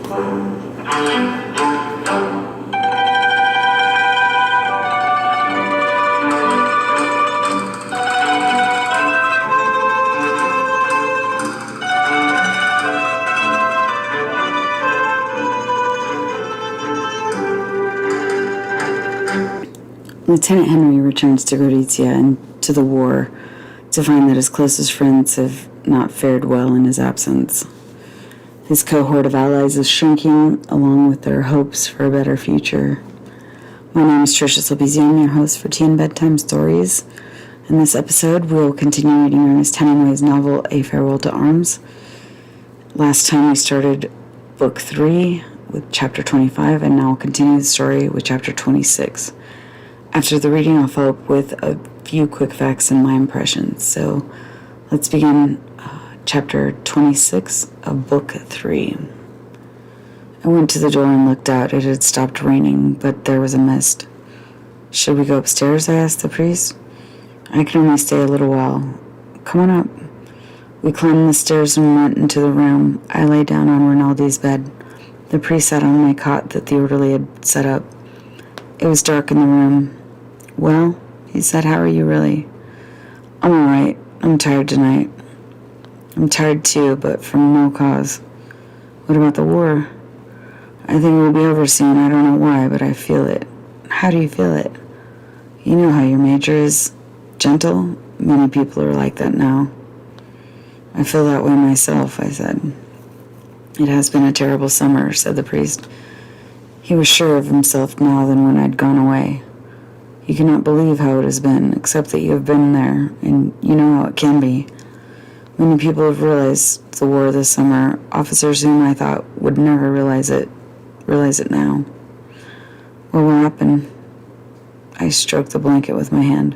Lieutenant Henry returns to Gorizia and to the war to find that his closest friends have not fared well in his absence. His cohort of allies is shrinking along with their hopes for a better future. My name is Trisha Silbezy. I'm your host for Tea and Bedtime Stories. In this episode, we will continue reading Ernest Hemingway's novel, A Farewell to Arms. Last time we started Book 3 with Chapter 25, and now we'll continue the story with Chapter 26. After the reading, I'll follow up with a few quick facts and my impressions. So let's begin Chapter 26 of Book 3. I went to the door and looked out. It had stopped raining, but there was a mist. "Should we go upstairs?" I asked the priest. "I can only stay a little while." "Come on up." We climbed the stairs and went into the room. I lay down on Rinaldi's bed. The priest sat on my cot that the orderly had set up. It was dark in the room. "Well," he said, "how are you really?" "I'm all right. I'm tired tonight." "I'm tired too, but from no cause." "What about the war?" "I think it will be over soon. I don't know why, but I feel it." "How do you feel it?" "You know how your major is. Gentle. Many people are like that now." "I feel that way myself," I said. "It has been a terrible summer," said the priest. He was surer of himself now than when I'd gone away. "You cannot believe how it has been, except that you have been there, and you know how it can be. Many people have realized the war this summer, officers whom I thought would never realize it now." "What will happen?" I stroked the blanket with my hand.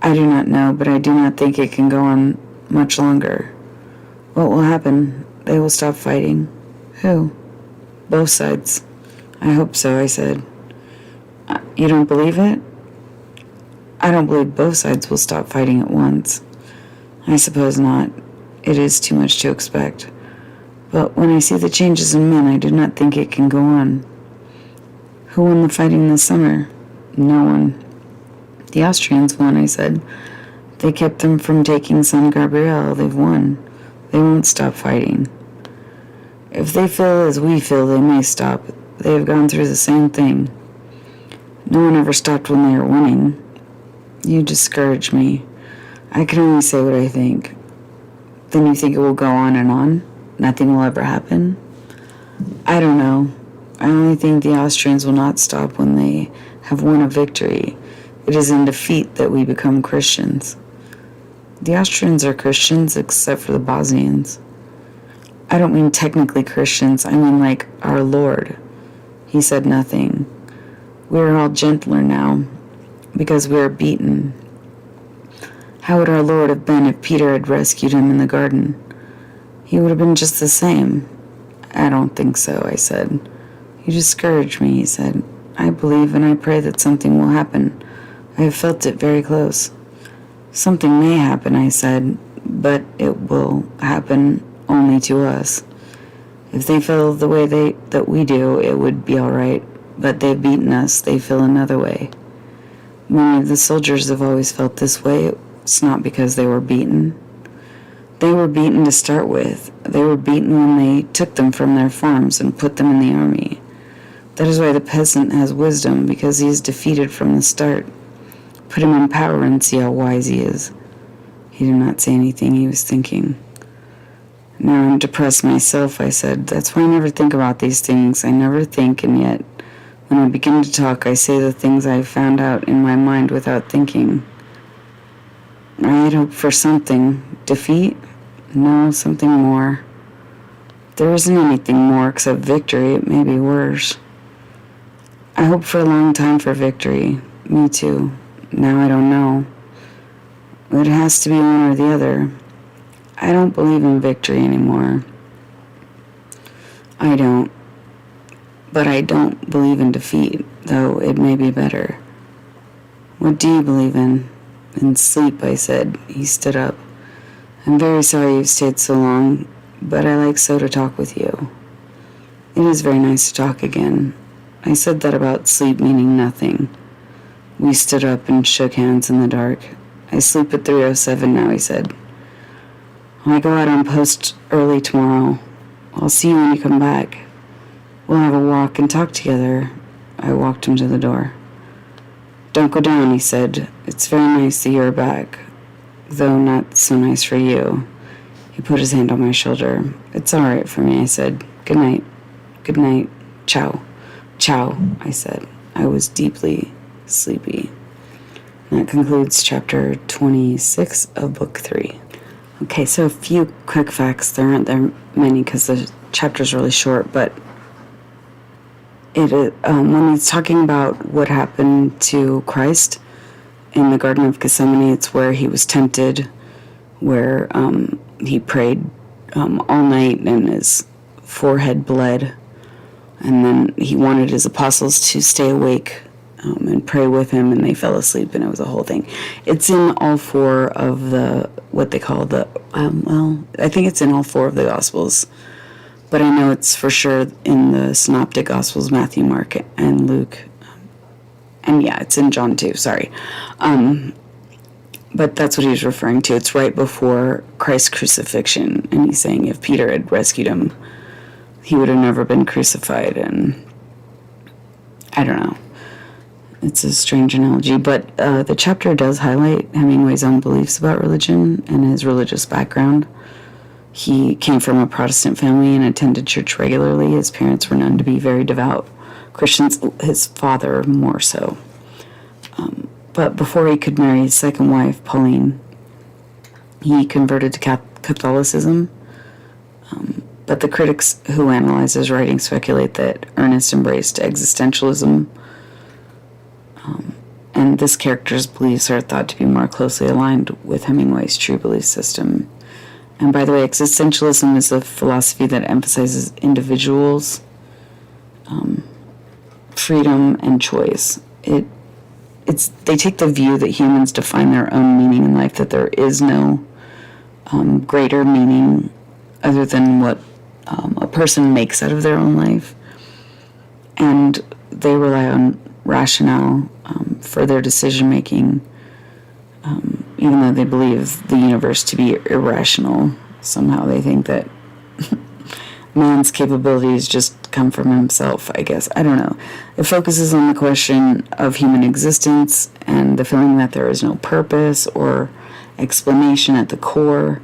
"I do not know, but I do not think it can go on much longer." "What will happen?" "They will stop fighting." "Who?" "Both sides." "I hope so," I said. "You don't believe it?" "I don't believe both sides will stop fighting at once." "I suppose not. It is too much to expect. But when I see the changes in men, I do not think it can go on." "Who won the fighting this summer?" "No one." "The Austrians won," I said. "They kept them from taking San Gabriel. They've won. They won't stop fighting." "If they feel as we feel, they may stop. They have gone through the same thing. No one ever stopped when they were winning." "You discourage me. I can only say what I think." "Then you think it will go on and on? Nothing will ever happen?" "I don't know. I only think the Austrians will not stop when they have won a victory. It is in defeat that we become Christians." "The Austrians are Christians, except for the Bosnians." "I don't mean technically Christians. I mean like our Lord." He said nothing. "We are all gentler now, because we are beaten." "How would our Lord have been if Peter had rescued him in the garden?" "He would have been just the same." "I don't think so," I said. "You discourage me," he said. "I believe and I pray that something will happen. I have felt it very close." "Something may happen," I said, "but it will happen only to us. If they feel the way that we do, it would be all right. But they've beaten us. They feel another way. Many of the soldiers have always felt this way. It's not because they were beaten. They were beaten to start with. They were beaten when they took them from their farms and put them in the army. That is why the peasant has wisdom, because he is defeated from the start. Put him in power and see how wise he is." He did not say anything. He was thinking. "Now I'm depressed myself," I said. "That's why I never think about these things. I never think, and yet when I begin to talk, I say the things I've found out in my mind without thinking. I had hoped for something. Defeat? No, something more. There isn't anything more except victory. It may be worse. I hoped for a long time for victory. Me too. Now I don't know. It has to be one or the other. I don't believe in victory anymore. I don't. But I don't believe in defeat, though it may be better." "What do you believe in?" "In sleep," I said. He stood up. "I'm very sorry you've stayed so long, but I like so to talk with you." It is very nice to talk again. I said that about sleep meaning nothing. We stood up and shook hands in the dark. I sleep at 3:07 now, he said. I go out on post early tomorrow. I'll see you when you come back. We'll have a walk and talk together. I walked him to the door. Don't go down, he said. It's very nice that you're back, though not so nice for you. He put his hand on my shoulder. It's all right for me, I said. Good night. Good night. Ciao. Ciao, I said. I was deeply sleepy. That concludes chapter 26 of book 3. Okay, so a few quick facts. There aren't that many because the chapter's really short, but when he's talking about what happened to Christ in the Garden of Gethsemane, it's where he was tempted, where he prayed all night and his forehead bled, and then he wanted his apostles to stay awake and pray with him, and they fell asleep, and it was a whole thing. It's in all four of the, what they call the, I think it's in all four of the Gospels, but I know it's for sure in the Synoptic Gospels, Matthew, Mark, and Luke, and yeah, it's in John too, sorry. But that's what he was referring to. It's right before Christ's crucifixion, and he's saying if Peter had rescued him, he would have never been crucified, and I don't know. It's a strange analogy, but the chapter does highlight Hemingway's own beliefs about religion and his religious background. He came from a Protestant family and attended church regularly. His parents were known to be very devout Christians, his father more so. But before he could marry his second wife, Pauline, he converted to Catholicism. But the critics who analyze his writing speculate that Ernest embraced existentialism, and this character's beliefs are thought to be more closely aligned with Hemingway's true belief system. And by the way, existentialism is a philosophy that emphasizes individuals, freedom, and choice. They take the view that humans define their own meaning in life, that there is no greater meaning other than what a person makes out of their own life. And they rely on rationale for their decision-making, even though they believe the universe to be irrational. Somehow they think that man's capabilities just come from himself, I guess. I don't know. It focuses on the question of human existence and the feeling that there is no purpose or explanation at the core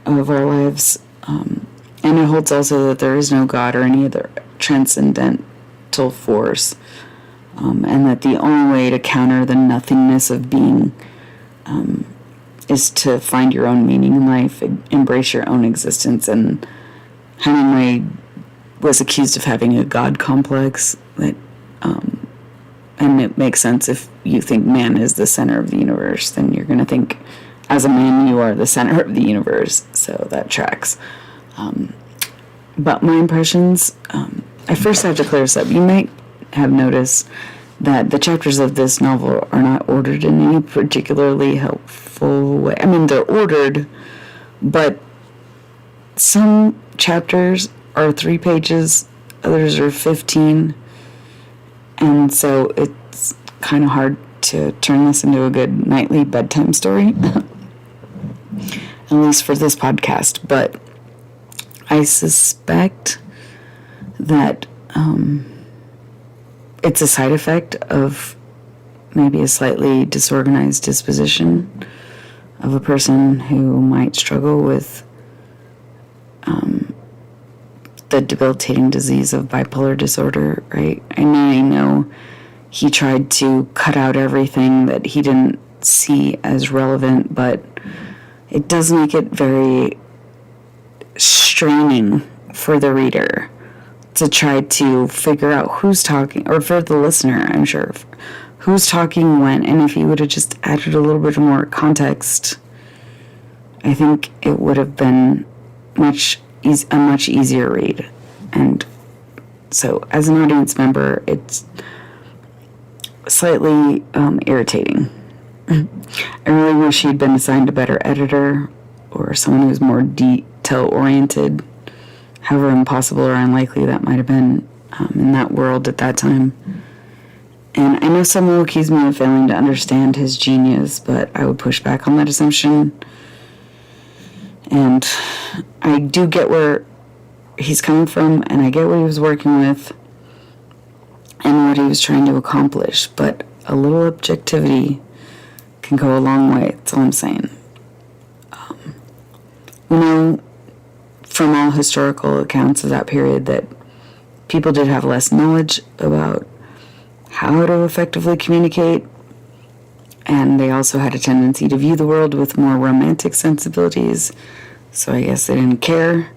of our lives. And it holds also that there is no God or any other transcendental force, and that the only way to counter the nothingness of being is to find your own meaning in life, embrace your own existence. And Hemingway was accused of having a God complex, that, and it makes sense if you think man is the center of the universe, then you're going to think as a man you are the center of the universe, so that tracks. But my impressions, I first have to clear this up. You might have noticed that the chapters of this novel are not ordered in any particularly helpful way. I mean, they're ordered, but some chapters are 3 pages, others are 15, and so it's kind of hard to turn this into a good nightly bedtime story, at least for this podcast. But I suspect that it's a side effect of maybe a slightly disorganized disposition of a person who might struggle with the debilitating disease of bipolar disorder, right? I know he tried to cut out everything that he didn't see as relevant, but it does make it very straining for the reader to try to figure out who's talking, or for the listener, I'm sure, who's talking when. And if he would have just added a little bit more context, I think it would have been a much easier read. And so as an audience member, it's slightly irritating. I really wish he'd been assigned a better editor or someone who's more detail-oriented. however impossible or unlikely that might have been in that world at that time. And I know some will accuse me of failing to understand his genius, but I would push back on that assumption. And I do get where he's coming from, and I get what he was working with and what he was trying to accomplish, but a little objectivity can go a long way. That's all I'm saying. We know from all historical accounts of that period that people did have less knowledge about how to effectively communicate, and they also had a tendency to view the world with more romantic sensibilities, so I guess they didn't care.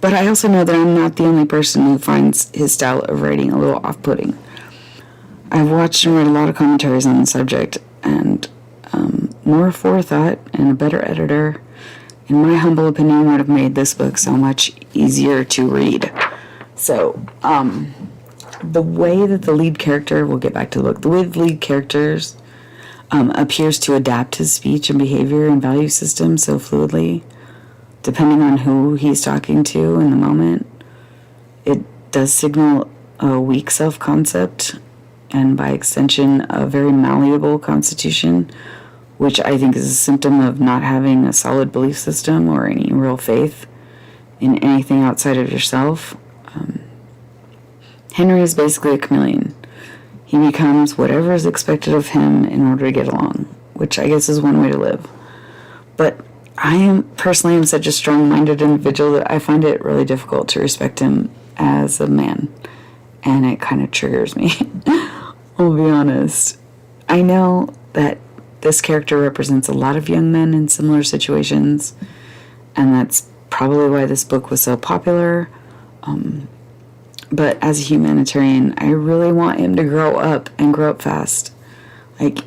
But I also know that I'm not the only person who finds his style of writing a little off-putting. I've watched and read a lot of commentaries on the subject, and more forethought and a better editor, in my humble opinion, would have made this book so much easier to read. So, the way that the lead character, we'll get back to the book, the way the lead characters appears to adapt his speech and behavior and value system so fluidly, depending on who he's talking to in the moment, it does signal a weak self-concept, and by extension, a very malleable constitution, which I think is a symptom of not having a solid belief system or any real faith in anything outside of yourself. Henry is basically a chameleon. He becomes whatever is expected of him in order to get along, which I guess is one way to live. But I am such a strong-minded individual that I find it really difficult to respect him as a man, and it kind of triggers me. I'll be honest. I know that this character represents a lot of young men in similar situations, and that's probably why this book was so popular. But as a humanitarian, I really want him to grow up and grow up fast. Like,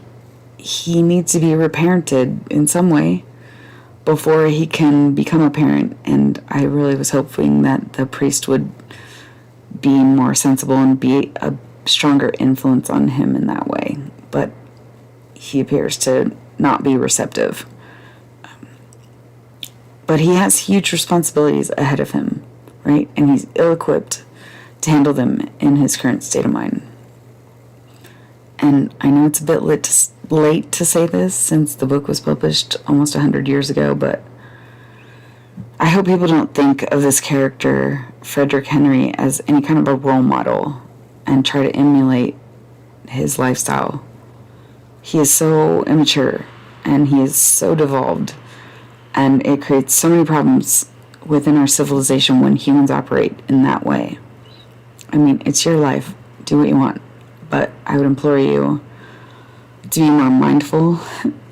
he needs to be reparented in some way before he can become a parent, and I really was hoping that the priest would be more sensible and be a stronger influence on him in that way, but he appears to not be receptive. But he has huge responsibilities ahead of him, right? And he's ill-equipped to handle them in his current state of mind. And I know it's a bit late to say this, since the book was published almost 100 years ago, but I hope people don't think of this character, Frederick Henry, as any kind of a role model and try to emulate his lifestyle. He is so immature, and he is so devolved, and it creates so many problems within our civilization when humans operate in that way. I mean, it's your life. Do what you want. But I would implore you to be more mindful,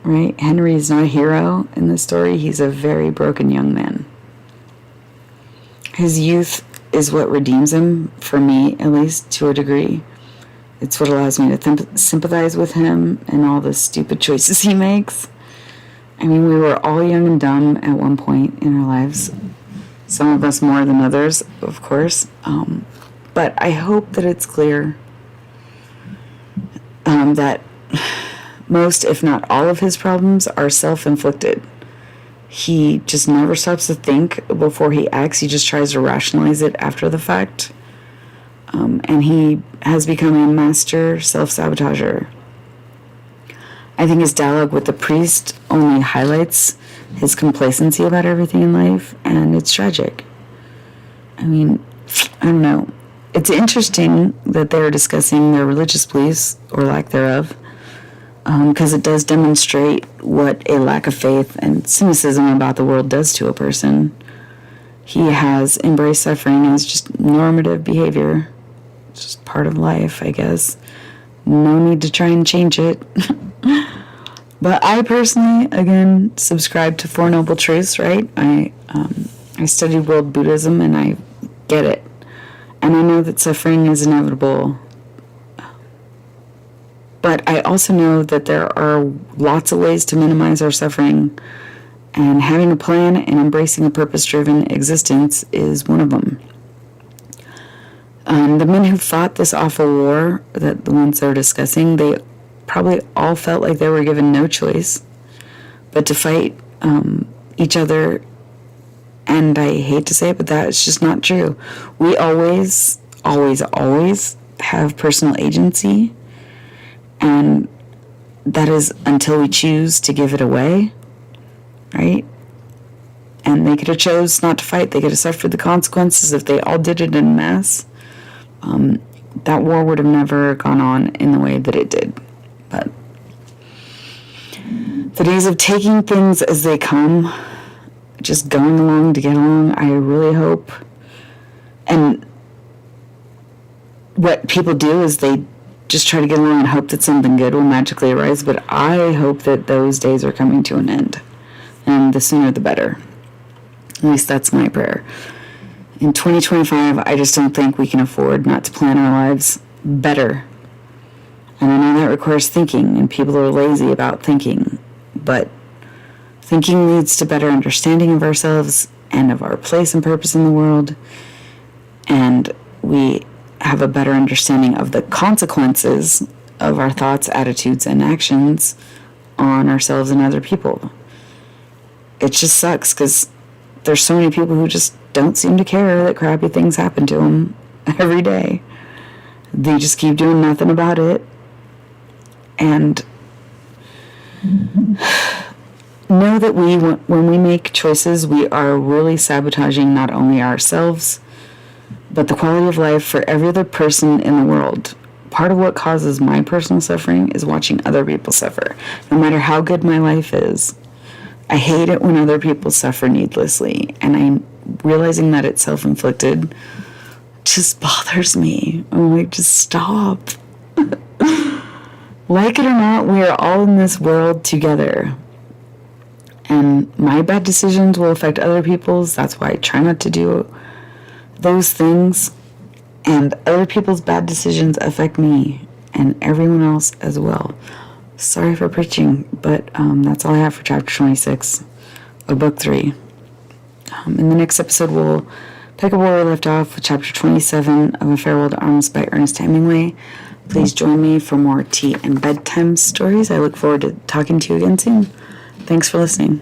right? Henry is not a hero in this story. He's a very broken young man. His youth is what redeems him, for me, at least, to a degree. It's what allows me to sympathize with him and all the stupid choices he makes. I mean, we were all young and dumb at one point in our lives. Some of us more than others, of course. But I hope that it's clear that most, if not all, of his problems are self-inflicted. He just never stops to think before he acts. He just tries to rationalize it after the fact. And he has become a master self-sabotager. I think his dialogue with the priest only highlights his complacency about everything in life, and it's tragic. I mean, I don't know. It's interesting that they're discussing their religious beliefs, or lack thereof, because it does demonstrate what a lack of faith and cynicism about the world does to a person. He has embraced suffering as just normative behavior. It's just part of life, I guess. No need to try and change it. But I personally, again, subscribe to Four Noble Truths, right? I studied world Buddhism, and I get it. And I know that suffering is inevitable. But I also know that there are lots of ways to minimize our suffering, and having a plan and embracing a purpose-driven existence is one of them. The men who fought this awful war, that the ones they're discussing, they probably all felt like they were given no choice but to fight each other And I hate to say it, but that is just not true. We always, always, always have personal agency. And that is until we choose to give it away, right? And they could have chose not to fight. They could have suffered the consequences if they all did it en masse. That war would have never gone on in the way that it did. But the days of taking things as they come, just going along to get along, I really hope. And what people do is they just try to get along and hope that something good will magically arise. But I hope that those days are coming to an end. And the sooner the better. At least that's my prayer. In 2025, I just don't think we can afford not to plan our lives better. And I know that requires thinking, and people are lazy about thinking. But thinking leads to better understanding of ourselves and of our place and purpose in the world. And we have a better understanding of the consequences of our thoughts, attitudes, and actions on ourselves and other people. It just sucks because there's so many people who just don't seem to care that crappy things happen to them every day. They just keep doing nothing about it. And know that when we make choices, we are really sabotaging not only ourselves, but the quality of life for every other person in the world. Part of what causes my personal suffering is watching other people suffer. No matter how good my life is, I hate it when other people suffer needlessly, and I'm realizing that it's self-inflicted just bothers me. I'm like, just stop. Like it or not, we are all in this world together. And my bad decisions will affect other people's. That's why I try not to do those things. And other people's bad decisions affect me and everyone else as well. Sorry for preaching, but that's all I have for chapter 26 of book 3. In the next episode, we'll pick up where we left off with chapter 27 of A Farewell to Arms by Ernest Hemingway. Please join me for more tea and bedtime stories. I look forward to talking to you again soon. Thanks for listening.